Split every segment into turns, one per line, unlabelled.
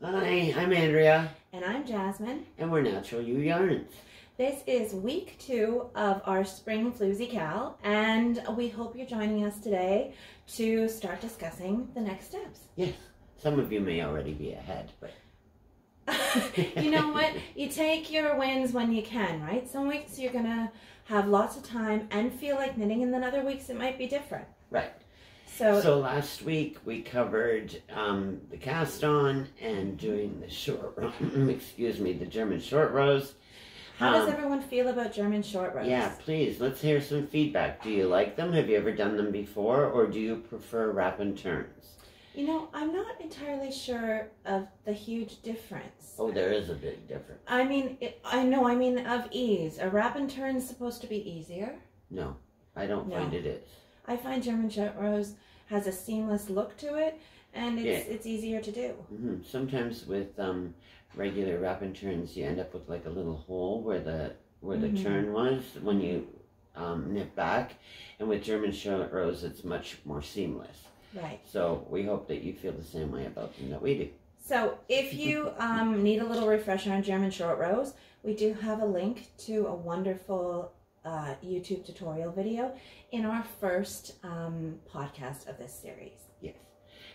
Hi, I'm Andrea.
And I'm Jasmine.
And we're Natural Be Ewe.
This is week 2 of our Spring Floozy KAL, and we hope you're joining us today to start discussing the next steps.
Yes, some of you may already be ahead, but...
You know what? You take your wins when you can, right? Some weeks you're going to have lots of time and feel like knitting, and then other weeks it might be different.
Right.
So
last week we covered the cast on and doing the short row, the German short rows.
How does everyone feel about German short rows?
Yeah, please, let's hear some feedback. Do you like them? Have you ever done them before? Or do you prefer wrap and turns?
You know, I'm not entirely sure of the huge difference.
Oh, there is a big difference.
I mean, I mean of ease. A wrap and turn is supposed to be easier.
No, I don't find it is.
I find German short rows has a seamless look to it, and it's easier to do.
Mm-hmm. Sometimes with regular wrap and turns, you end up with like a little hole where the turn was when you knit back, and with German short rows, it's much more seamless.
Right.
So we hope that you feel the same way about them that we do.
So if you need a little refresher on German short rows, we do have a link to a wonderful YouTube tutorial video in our first podcast of this series.
Yes.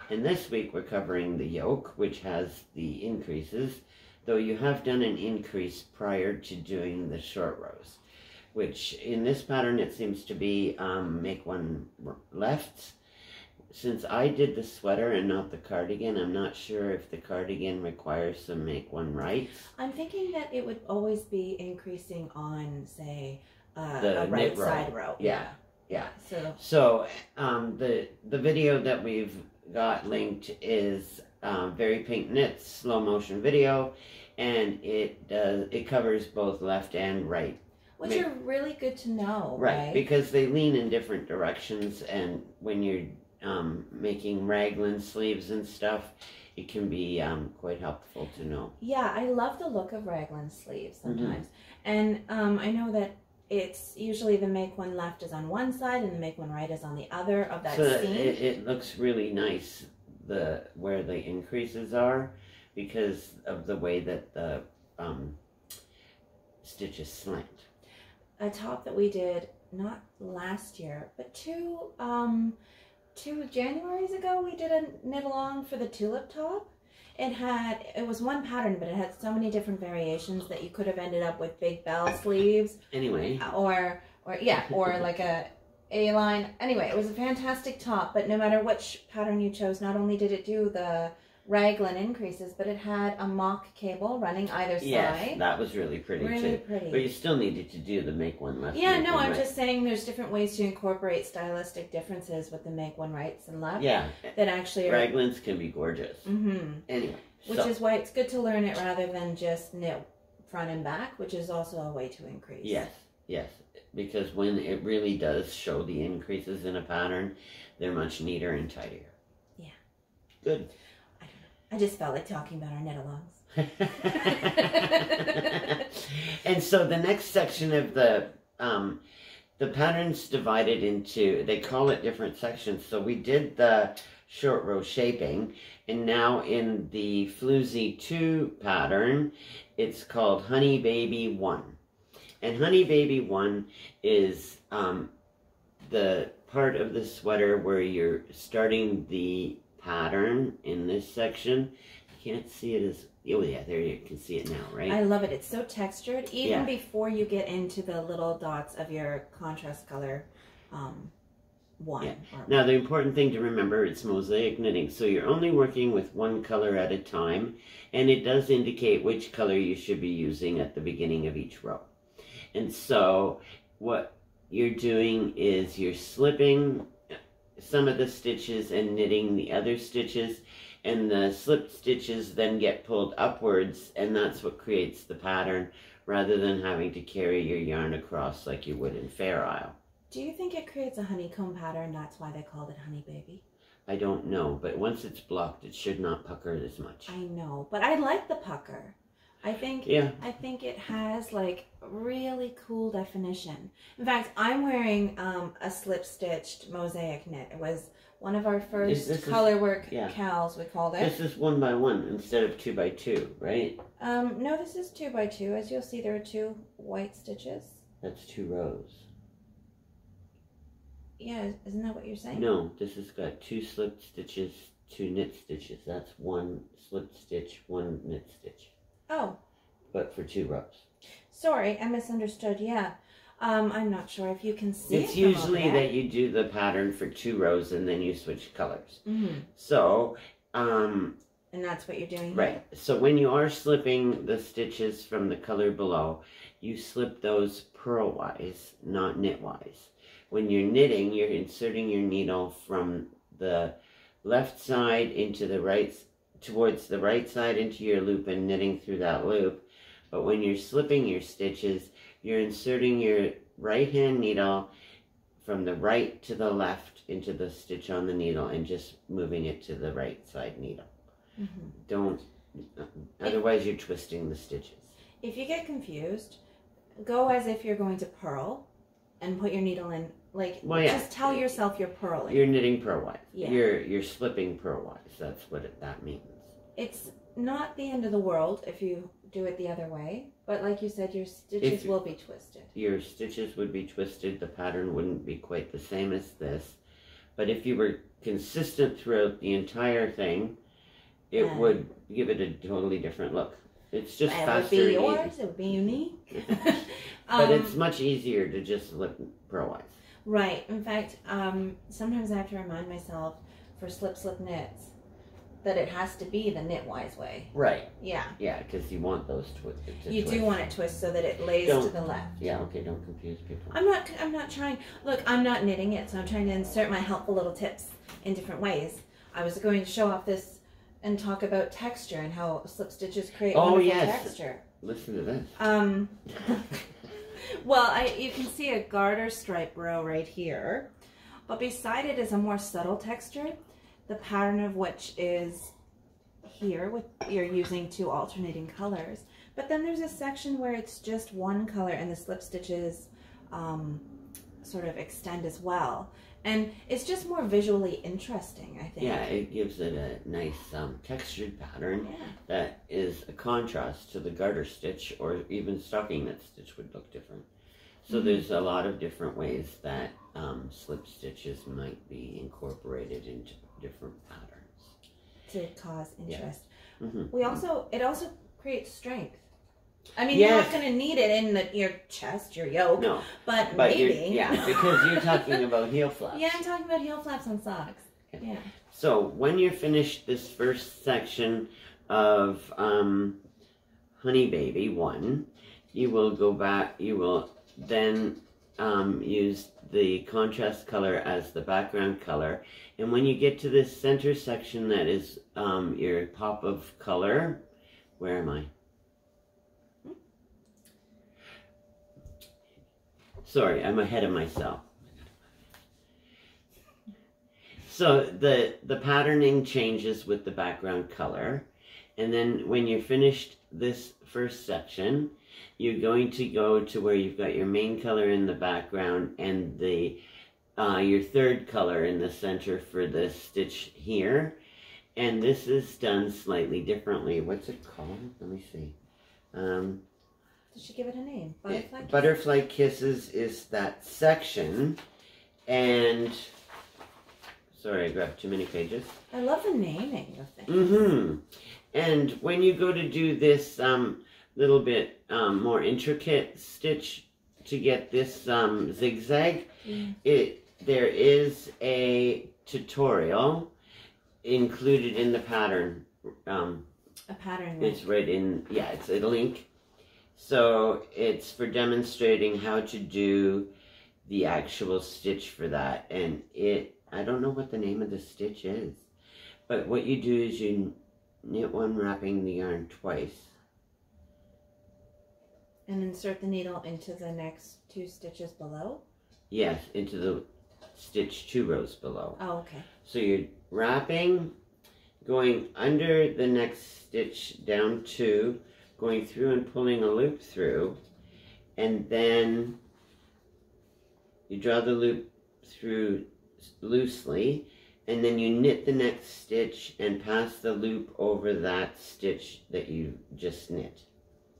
And this week we're covering the yoke, which has the increases, though you have done an increase prior to doing the short rows, which in this pattern it seems to be make one left. Since I did the sweater and not the cardigan, I'm not sure if the cardigan requires some make one right.
I'm thinking that it would always be increasing on, say,
the
a right side row.
Yeah. So the video that we've got linked is Very Pink Knits slow motion video, and it covers both left and right.
Which are really good to know,
right? Because they lean in different directions, and when you're making raglan sleeves and stuff, it can be quite helpful to know.
Yeah, I love the look of raglan sleeves sometimes. And I know that it's usually the make one left is on one side and the make one right is on the other of that seam.
It looks really nice where the increases are because of the way that the stitches slant.
A top that we did not last year, but two Januaries ago, we did a knit along for the tulip top. It was one pattern, but it had so many different variations that you could have ended up with big bell sleeves.
Anyway.
Or like a A-line. Anyway, it was a fantastic top, but no matter which pattern you chose, not only did it do the raglan increases, but it had a mock cable running either side.
Yes, that was really pretty
really
too.
Pretty.
But you still needed to do the make one left.
Yeah, no, I'm just saying there's different ways to incorporate stylistic differences with the make one rights and left.
Yeah.
That actually are...
Raglans can be gorgeous. Anyway.
Which is why it's good to learn it rather than just knit front and back, which is also a way to increase.
Yes. Because when it really does show the increases in a pattern, they're much neater and tidier. Yeah. Good.
I just felt like talking about our knit-alongs.
And so the next section of the pattern's divided into, they call it different sections. So we did the short row shaping, and now in the Floozy Too pattern, it's called Honey Baby 1. And Honey Baby 1 is the part of the sweater where you're starting the pattern in this section. You can't see it as, oh yeah, there you can see it now, right?
I love it. It's so textured, even before you get into the little dots of your contrast color one.
Yeah. Now the important thing to remember, it's mosaic knitting, so you're only working with one color at a time, and it does indicate which color you should be using at the beginning of each row. And so what you're doing is you're slipping some of the stitches and knitting the other stitches, and the slipped stitches then get pulled upwards, and that's what creates the pattern rather than having to carry your yarn across like you would in Fair Isle.
Do you think it creates a honeycomb pattern? That's why they called it Honey Baby?
I don't know, but once it's blocked, it should not pucker as much.
I know, but I like the pucker. I think it has like really cool definition. In fact, I'm wearing a slip stitched mosaic knit. It was One of our first
This
color work
yeah.
KALs, we called it.
This is 1 by 1 instead of 2 by 2, right?
No, this is 2 by 2. As you'll see, there are 2 white stitches.
That's 2 rows.
Yeah, isn't that what you're saying?
No, this has got 2 slipped stitches, 2 knit stitches. That's 1 slipped stitch, 1 knit stitch.
Oh.
But for 2 rows.
Sorry, I misunderstood. Yeah. I'm not sure if you can see
it's usually that you do the pattern for 2 rows and then you switch colors.
Mm-hmm.
So,
and that's what you're doing
right.
here?
So when you are slipping the stitches from the color below, you slip those purl-wise, not knit-wise. When you're knitting, you're inserting your needle from the left side into the right, towards the right side into your loop and knitting through that loop. But when you're slipping your stitches, you're inserting your right hand needle from the right to the left into the stitch on the needle and just moving it to the right side needle. Mm-hmm. Don't, otherwise you're twisting the stitches. If
you get confused, go as if you're going to purl and put your needle in, like, just tell yourself you're purling.
You're knitting purl-wise.
Yeah.
You're slipping purl-wise. That's what that means.
It's not the end of the world if you do it the other way, but like you said, your stitches will be twisted.
Your stitches would be twisted. The pattern wouldn't be quite the same as this. But if you were consistent throughout the entire thing, it would give it a totally different look. It's just faster.
It would be yours. It would be unique.
But it's much easier to just slip purl-wise.
Right. In fact, sometimes I have to remind myself for slip knits that it has to be the knitwise way.
Right.
Yeah.
Yeah, because you want those to
you
twist.
do want it twist so that it lays to the left.
Yeah, okay, don't confuse people.
I'm not trying. Look, I'm not knitting it, so I'm trying to insert my helpful little tips in different ways. I was going to show off this and talk about texture and how slip stitches create wonderful texture.
Listen to this.
Well, you can see a garter stripe row right here, but beside it is a more subtle texture, the pattern of which is here, you're using 2 alternating colors. But then there's a section where it's just one color and the slip stitches sort of extend as well. And it's just more visually interesting, I think.
Yeah, it gives it a nice textured pattern that is a contrast to the garter stitch, or even stocking knit stitch would look different. So there's a lot of different ways that slip stitches might be incorporated into different patterns.
To cause interest.
Yeah. Mm-hmm.
It also creates strength. I mean, you're not going to need it in your chest, your yoke. No. But maybe.
Yeah, because you're talking about heel flaps.
Yeah, I'm talking about heel flaps on socks. Okay. Yeah.
So when you're finished this first section of Honey Baby 1, you will go back, you will then use the contrast color as the background color. And when you get to this center section that is your pop of color, where am I? Sorry, I'm ahead of myself. So the patterning changes with the background color. And then when you're finished this first section, you're going to go to where you've got your main color in the background and the your third color in the center for the stitch here. And this is done slightly differently. What's it called? Let me see.
Did she give it a name? Butterfly Kisses?
Butterfly Kisses is that section. And, sorry, I grabbed too many pages.
I love the naming of things.
Mm-hmm. And when you go to do this little bit more intricate stitch to get this zigzag, there is a tutorial included in the pattern.
A pattern link.
It's right in, it's a link. So it's for demonstrating how to do the actual stitch for that. And I don't know what the name of the stitch is, but what you do is you knit one wrapping the yarn twice.
And insert the needle into the next 2 stitches below?
Yes, into the stitch 2 rows below.
Oh, okay.
So you're wrapping, going under the next stitch down 2, going through and pulling a loop through, and then you draw the loop through loosely, and then you knit the next stitch and pass the loop over that stitch that you just knit.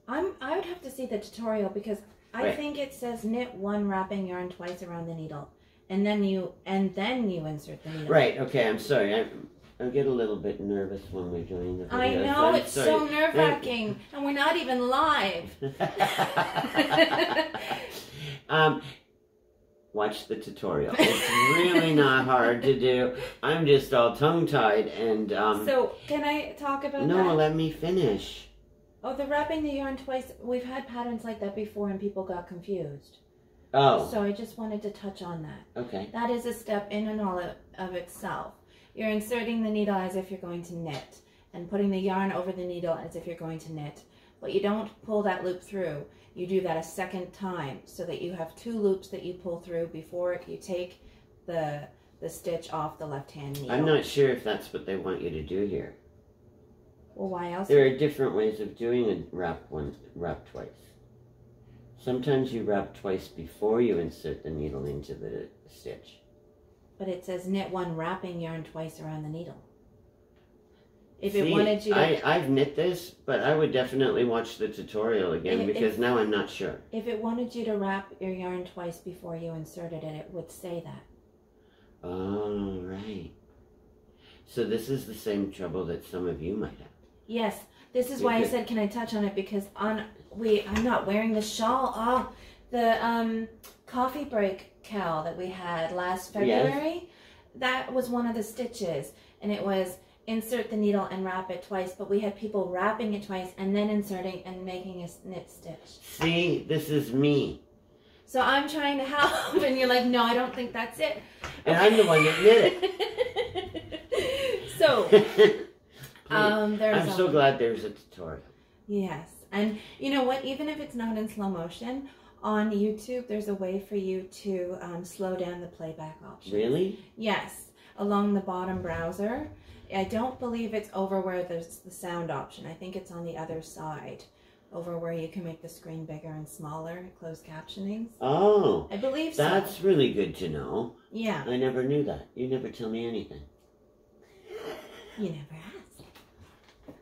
I would have to see the tutorial because I think it says knit 1 wrapping yarn twice around the needle, and then you insert the needle.
Right. Okay. I'm sorry. I get a little bit nervous when we're doing the videos.
I know, it's so nerve-wracking, and we're not even live.
Watch the tutorial. It's really not hard to do. I'm just all tongue-tied and...
So, can I talk about that?
No, let me finish.
Oh, the wrapping the yarn twice. We've had patterns like that before and people got confused.
Oh.
So I just wanted to touch on that.
Okay.
That is a step in and all of itself. You're inserting the needle as if you're going to knit and putting the yarn over the needle as if you're going to knit. But you don't pull that loop through. You do that a second time so that you have 2 loops that you pull through before you take the stitch off the left-hand needle.
I'm not sure if that's what they want you to do here.
Well, why else?
There are different ways of doing a wrap twice. Sometimes you wrap twice before you insert the needle into the stitch.
But it says knit 1 wrapping yarn twice around the needle. If it wanted you to...
I've knit this, but I would definitely watch the tutorial again because now I'm not sure.
If it wanted you to wrap your yarn twice before you inserted it, it would say that.
Oh, right. So this is the same trouble that some of you might have.
Yes. This is why I said, can I touch on it? Because I'm not wearing the shawl. Oh, the coffee break KAL that we had last February, yes. That was one of the stitches. And it was... insert the needle and wrap it twice, but we had people wrapping it twice and then inserting and making a knit stitch.
See, this is me.
So I'm trying to help, and you're like, no, I don't think that's it.
And I'm the one that knit it.
So,
I'm so glad there's a tutorial.
Yes, and you know what? Even if it's not in slow motion, on YouTube, there's a way for you to slow down the playback option.
Really?
Yes, along the bottom browser. I don't believe it's over where there's the sound option. I think it's on the other side, over where you can make the screen bigger and smaller, closed captioning.
Oh.
I believe so.
That's really good to know.
Yeah.
I never knew that. You never tell me anything.
You never ask.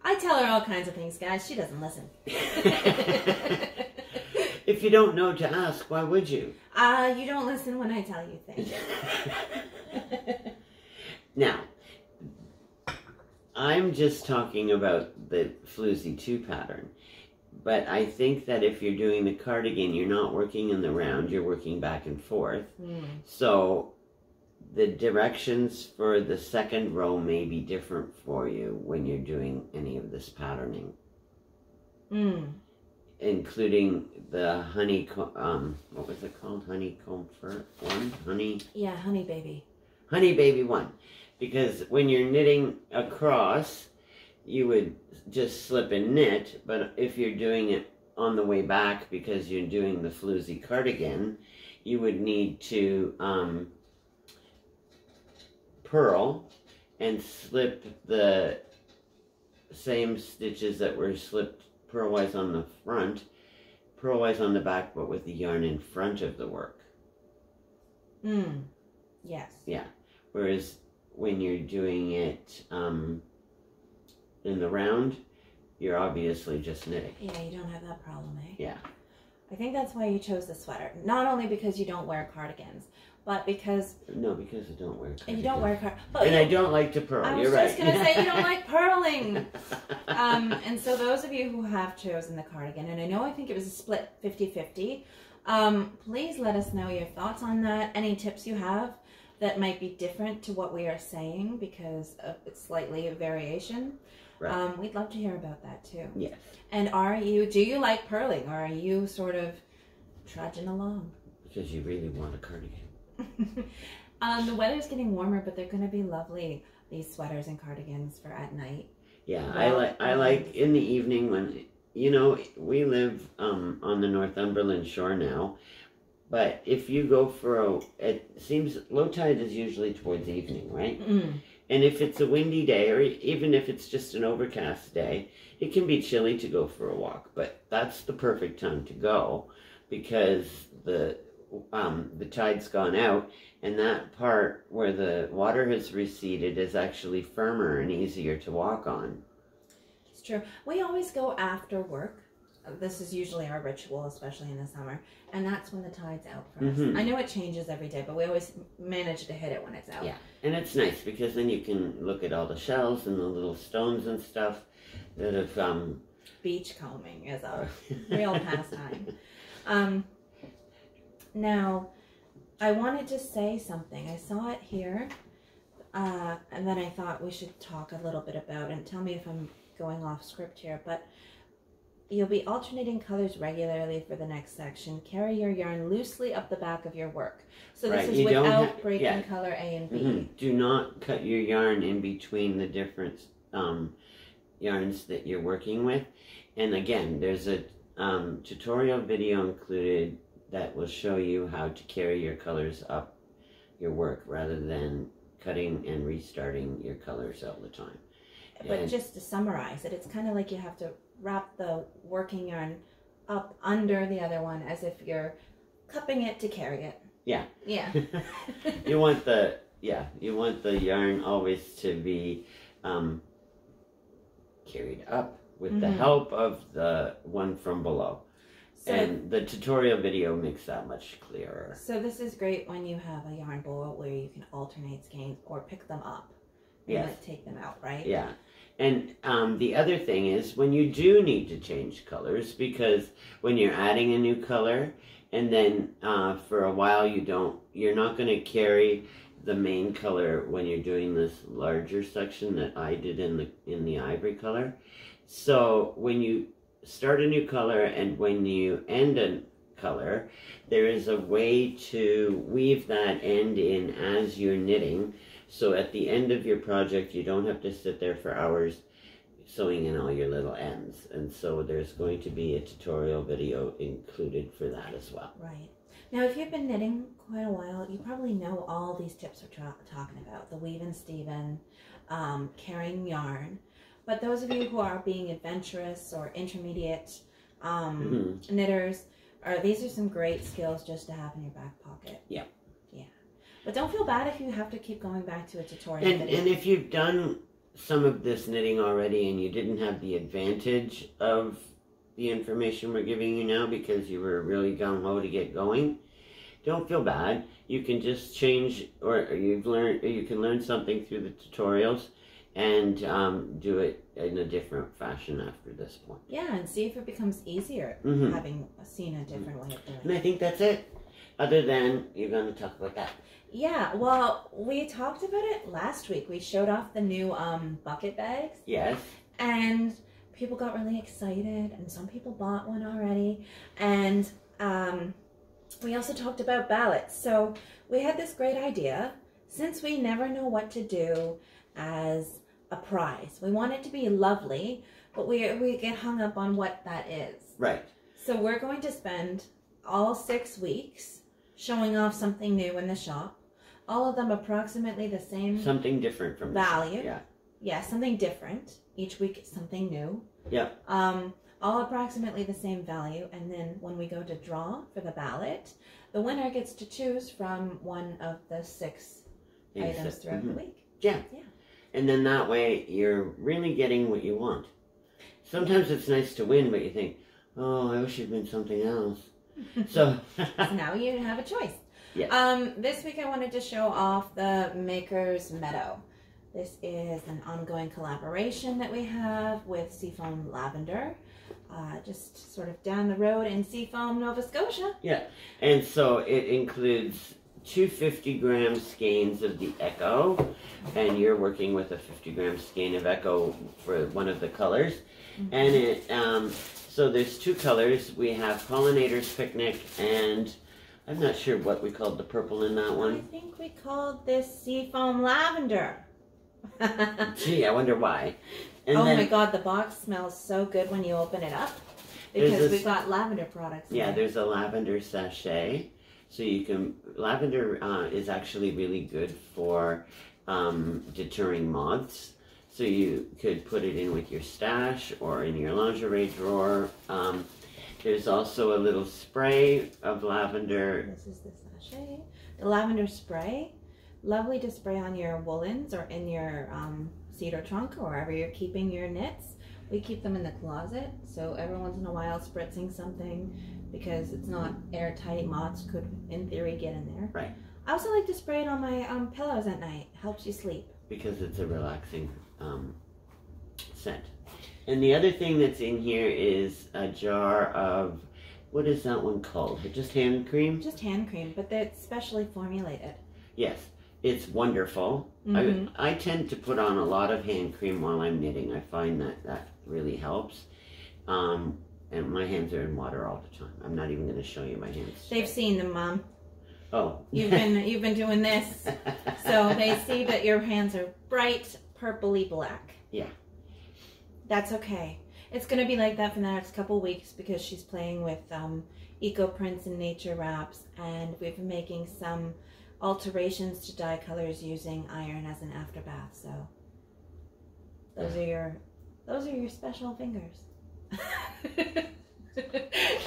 I tell her all kinds of things, guys. She doesn't listen.
If you don't know to ask, why would you?
You don't listen when I tell you things.
Now, I'm just talking about the Floozy Too pattern, but I think that if you're doing the cardigan, you're not working in the round, you're working back and forth. So the directions for the second row may be different for you when you're doing any of this patterning. Including the honeycomb, what was it called? Honeycomb one? Honey?
Yeah, honey baby.
Honey baby one. Because when you're knitting across, you would just slip and knit, but if you're doing it on the way back because you're doing the Floozy cardigan, you would need to purl and slip the same stitches that were slipped purlwise on the front, purlwise on the back, but with the yarn in front of the work.
Yes.
Yeah. Whereas when you're doing it in the round, you're obviously just knitting.
Yeah, you don't have that problem, eh?
Yeah.
I think that's why you chose the sweater. Not only because you don't wear cardigans, but because...
No, because I don't wear cardigans.
You don't wear cardigans.
And I don't like to purl, you're right.
I was just going to say you don't like purling. And so those of you who have chosen the cardigan, and I think it was a split 50-50, please let us know your thoughts on that. Any tips you have that might be different to what we are saying because of it's slightly a variation. Right. We'd love to hear about that too.
Yes.
And do you like purling, or are you sort of trudging along?
Because you really want a cardigan.
The weather's getting warmer, but they're going to be lovely, these sweaters and cardigans for at night.
Yeah, I like in the evening when, you know, we live on the Northumberland shore now, but if you go for it seems low tide is usually towards evening, right? And if it's a windy day, or even if it's just an overcast day, it can be chilly to go for a walk, but that's the perfect time to go because the the tide's gone out, and that part where the water has receded is actually firmer and easier to walk on.
It's true. We always go after work. This is usually our ritual, especially in the summer, and that's when the tide's out for us. I know it changes every day, but we always manage to hit it when it's out.
Yeah, and it's nice because then you can look at all the shells and the little stones and stuff that have...
Beach combing is a real pastime. Now, I wanted to say something. I saw it here, and then I thought we should talk a little bit about it, and tell me if I'm going off script here, but you'll be alternating colors regularly for the next section. Carry your yarn loosely up the back of your work. So this is without breaking color A and B.
Do not cut your yarn in between the different yarns that you're working with. And again, there's a tutorial video included that will show you how to carry your colors up your work rather than cutting and restarting your colors all the time.
But just to summarize it, it's kind of like you have to wrap the working yarn up under the other one as if you're cupping it to carry it.
Yeah.
Yeah.
you want the yarn always to be carried up with the help of the one from below. So, and the tutorial video makes that much clearer.
So this is great when you have a yarn bowl where you can alternate skeins or pick them up and take them out, right?
Yeah. And the other thing is when you do need to change colors, because when you're adding a new color and then for a while you're not going to carry the main color when you're doing this larger section that I did in the ivory color. So when you start a new color and when you end a color, there is a way to weave that end in as you're knitting. So at the end of your project, you don't have to sit there for hours sewing in all your little ends. And so there's going to be a tutorial video included for that as well.
Right. Now, if you've been knitting quite a while, you probably know all these tips we're talking about. The weave and steven, carrying yarn. But those of you who are being adventurous or intermediate knitters, these are some great skills just to have in your back pocket.
Yeah.
Yeah. But don't feel bad if you have to keep going back to a tutorial video.
And if you've done some of this knitting already and you didn't have the advantage of the information we're giving you now because you were really gung-ho to get going, don't feel bad. You can just change, or you can learn something through the tutorials and do it in a different fashion after this point.
Yeah, and see if it becomes easier having seen a different way of doing it.
And I think that's it. Other than, you're going to talk about that.
Yeah, well, we talked about it last week. We showed off the new bucket bags.
Yes.
And people got really excited, and some people bought one already. And we also talked about ballots. So we had this great idea. Since we never know what to do as a prize, we want it to be lovely, but we get hung up on what that is.
Right.
So we're going to spend all 6 weeks showing off something new in the shop. All of them approximately the same.
Something different from
value.
Yeah.
Yeah, something different. Each week something new.
Yeah.
All approximately the same value. And then when we go to draw for the ballot, the winner gets to choose from one of the 6 items throughout the week.
Yeah.
Yeah.
And then that way you're really getting what you want. Sometimes it's nice to win, but you think, oh, I wish it'd been something else. So
now you have a choice.
Yes.
This week I wanted to show off the Maker's Meadow. This is an ongoing collaboration that we have with Seafoam Lavender, just sort of down the road in Seafoam, Nova Scotia.
Yeah, and so it includes 2 50-gram skeins of the Echo, and you're working with a 50-gram skein of Echo for one of the colors. And it so there's 2 colors. We have Pollinator's Picnic, and I'm not sure what we called the purple in that one.
I think we called this Seafoam Lavender.
Gee, I wonder why. And
oh my God, the box smells so good when you open it up because we got lavender products.
Yeah, there's a lavender sachet. So you can, lavender is actually really good for deterring moths. So you could put it in with your stash or in your lingerie drawer. There's also a little spray of lavender.
This is the sachet. The lavender spray, lovely to spray on your woolens or in your cedar trunk or wherever you're keeping your knits. We keep them in the closet, so every once in a while spritzing something because it's not airtight. Moths could, in theory, get in there.
Right.
I also like to spray it on my pillows at night. Helps you sleep.
Because it's a relaxing scent. And the other thing that's in here is a jar of, what is that one called? Just hand cream?
Just hand cream, but it's specially formulated.
Yes, it's wonderful.
Mm-hmm.
I tend to put on a lot of hand cream while I'm knitting. I find that really helps. And my hands are in water all the time. I'm not even going to show you my hands.
They've seen them, Mom.
Oh.
You've been doing this. So they see that your hands are bright purpley black.
Yeah.
That's okay. It's going to be like that for the next couple weeks because she's playing with eco prints and nature wraps, and we've been making some alterations to dye colors using iron as an afterbath. So those are your special fingers.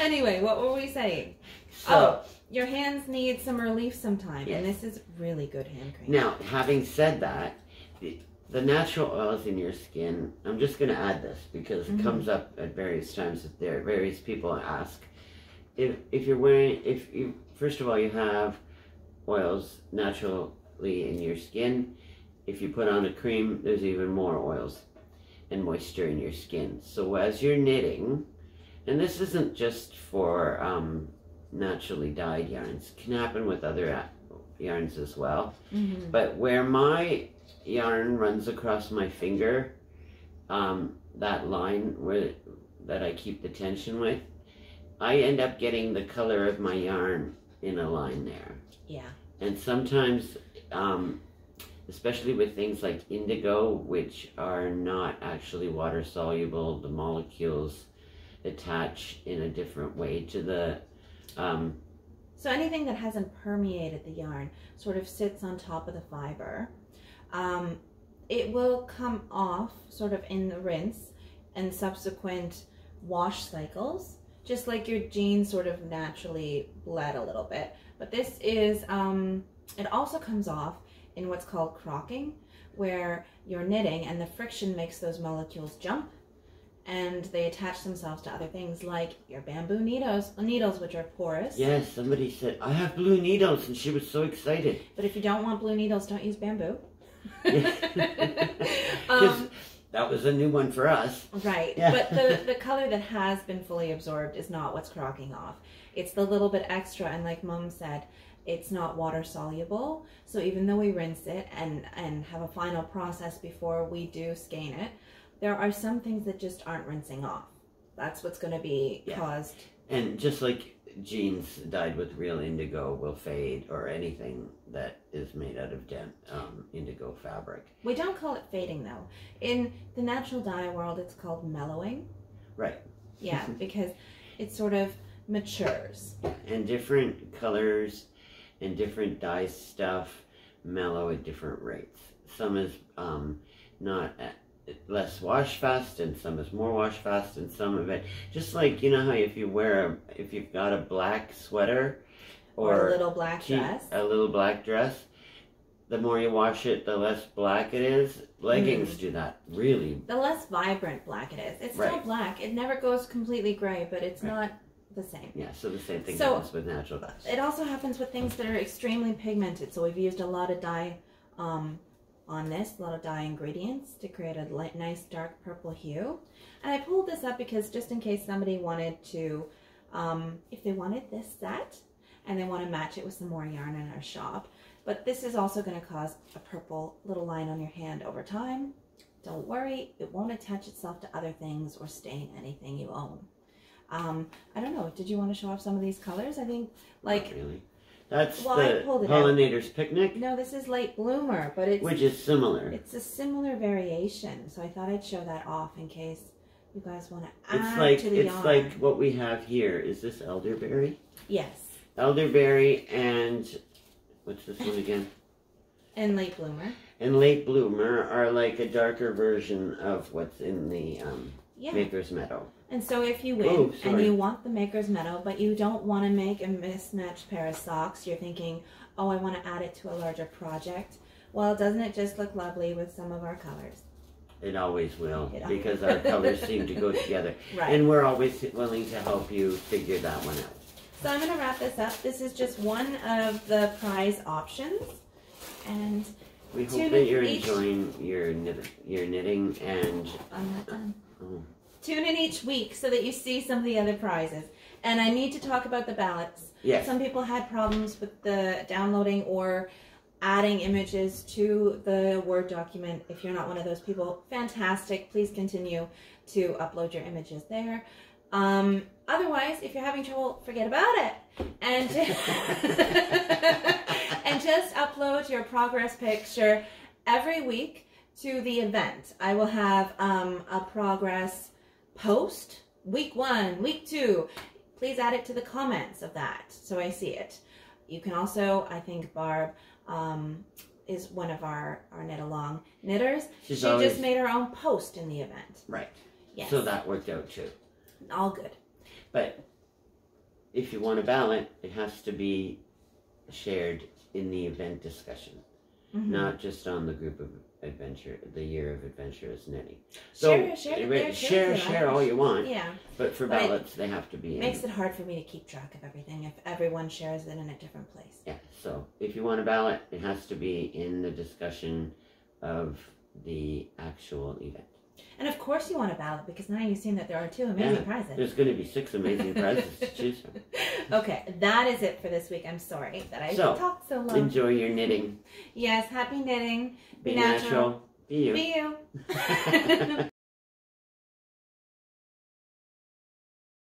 Anyway, what were we saying?
So,
your hands need some relief sometime,
yes.
and this is really good hand cream.
Now, having said that, the natural oils in your skin, I'm just going to add this because it comes up at various times that various people ask. If you're wearing, first of all, you have oils naturally in your skin. If you put on a cream, there's even more oils and moisture in your skin. So as you're knitting, and this isn't just for naturally dyed yarns, it can happen with other yarns as well. But where my yarn runs across my finger, that line that I keep the tension with, I end up getting the color of my yarn in a line there.
Yeah.
And sometimes, especially with things like indigo, which are not actually water soluble, the molecules attach in a different way to the
so anything that hasn't permeated the yarn sort of sits on top of the fiber. It will come off sort of in the rinse and subsequent wash cycles, just like your jeans sort of naturally bled a little bit. But this is, it also comes off in what's called crocking, where you're knitting and the friction makes those molecules jump and they attach themselves to other things like your bamboo needles, which are porous.
Yes, somebody said, I have blue needles, and she was so excited.
But if you don't want blue needles, don't use bamboo.
That was a new one for us.
Right,
yeah.
But the color that has been fully absorbed is not what's crocking off. It's the little bit extra, and like Mom said, it's not water soluble. So even though we rinse it and have a final process before we do skein it, there are some things that just aren't rinsing off. That's what's going to be caused. And
just like jeans dyed with real indigo will fade, or anything that is made out of indigo fabric.
We don't call it fading though. In the natural dye world, it's called mellowing.
Right.
Yeah, because it sort of matures.
And different colors and different dye stuff mellow at different rates. Some is not less wash fast, and some is more wash fast, and some of it, just like, you know how if you've got a black sweater or
a little black dress,
the more you wash it, the less black it is. Leggings do that really.
The less vibrant black it is. It's still black. It never goes completely gray, but it's not the same.
Yeah, so the same thing happens with natural dyes.
It also happens with things that are extremely pigmented. So we've used a lot of dye on this, a lot of dye ingredients to create a nice dark purple hue. And I pulled this up because just in case somebody wanted to, if they wanted this set and they want to match it with some more yarn in our shop. But this is also going to cause a purple little line on your hand over time. Don't worry, it won't attach itself to other things or stain anything you own. I don't know, did you want to show off some of these colors? I think, like...
Not really. That's the Pollinator's Picnic.
No, this is Late Bloomer, but it's...
Which is similar.
It's a similar variation, so I thought I'd show that off in case you guys want to add to the yarn.
It's like what we have here. Is this elderberry?
Yes.
Elderberry and... What's this one again?
And Late Bloomer.
And Late Bloomer are like a darker version of what's in the Maker's Meadow.
And so if you win and you want the Maker's Meadow, but you don't want to make a mismatched pair of socks, you're thinking, oh, I want to add it to a larger project. Well, doesn't it just look lovely with some of our colors?
It always will, because our colors seem to go together.
Right.
And we're always willing to help you figure that one out.
So I'm going to wrap this up. This is just one of the prize options. And
we hope that you're enjoying your knitting, and
I'm not done. Tune in each week so that you see some of the other prizes. And I need to talk about the ballots.
Yes.
Some people had problems with the downloading or adding images to the Word document. If you're not one of those people, fantastic. Please continue to upload your images there. Otherwise, if you're having trouble, forget about it. And, and just upload your progress picture every week to the event. I will have a progress post, week 1, week 2. Please add it to the comments of that so I see it. You can also, I think Barb is one of our knit-along knitters. She just made her own post in the event.
Right.
Yes.
So that worked out too.
All good. But
if you want a ballot, it has to be shared in the event discussion, not just on the group of adventure, the year of adventurous knitting. So share all you want.
Yeah.
But for ballots, they have to be.
It makes it hard for me to keep track of everything if everyone shares it in a different place.
Yeah. So if you want a ballot, it has to be in the discussion of the actual event.
And of course you want a ballot, because now you've seen that there are 2 amazing prizes.
There's going to be 6 amazing prizes to choose from.
Okay, that is it for this week. I'm sorry that I talked so long.
Enjoy your knitting.
Yes, happy knitting.
Be natural. Be you.
Be you.